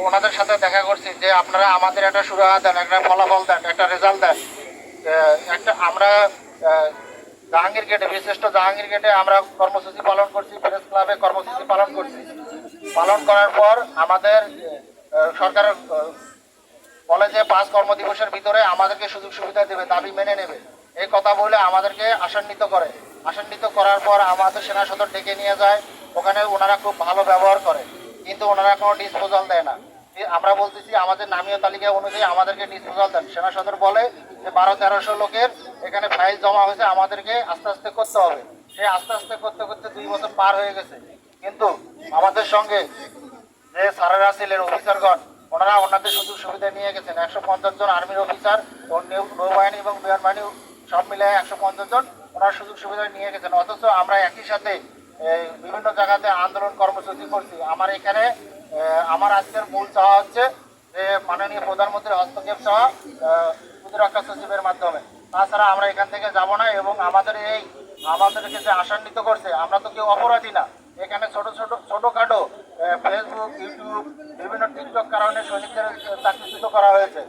ওনাদের সাথে দেখা করছি যে আপনারা আমাদের একটা সুরাহা দেন, একটা ফলাফল দেন, একটা রেজাল্ট দেন। একটা আমরা জাহাঙ্গীর গেটে, বিশিষ্ট জাহাঙ্গীর গেটে আমরা কর্মসূচি পালন করছি, প্রেস ক্লাবে কর্মসূচি পালন করছি। পালন করার পর আমাদের সরকারের বলে যে 5 কর্মদিবসের ভিতরে আমাদেরকে সুযোগ সুবিধা দেবে, দাবি মেনে নেবে, এই কথা বলে আমাদেরকে আশান্বিত করে। আশান্বিত করার পর আমাদের সেনা সদর ডেকে নিয়ে যায়। ওখানে ওনারা খুব ভালো ব্যবহার করে, কিন্তু ওনারা কোনো ডিসপোজাল দেয় না। আমরা বলতেছি আমাদের নামীয় তালিকা অনুযায়ী আমাদেরকে ডিসপোজাল দেন। সেনা সদর বলে যে 1200-1300 লোকের এখানে ফাইল জমা হয়েছে, আমাদেরকে আস্তে আস্তে করতে হবে। সে আস্তে আস্তে করতে করতে 2 বছর পার হয়ে গেছে, কিন্তু আমাদের সঙ্গে যে স্যারেরা ছিলেন, অফিসারগণ, ওনারা ওনাদের সুযোগ সুবিধা নিয়ে গেছেন। 150 জন আর্মির অফিসার ও নৌবাহিনী এবং বিমান বাহিনী সব মিলে 150 জন ওনার সুযোগ সুবিধা নিয়ে গেছেন। অথচ আমরা একই সাথে বিভিন্ন জায়গাতে আন্দোলন কর্মসূচি করছি। আমার এখানে আমার আজকের মূল চাওয়া হচ্ছে যে মাননীয় প্রধানমন্ত্রীর হস্তক্ষেপ চাওয়া প্রতিরক্ষা সচিবের মাধ্যমে। তাছাড়া আমরা এখান থেকে যাব না। এবং আমাদেরকে যে আশান্বিত করছে, আমরা তো কেউ অপরাধী না। এখানে ছোটখাটো ফেসবুক, ইউটিউব, বিভিন্ন টিকটক কারণে সৈনিকদের চাকরিচ্যুত করা হয়েছে।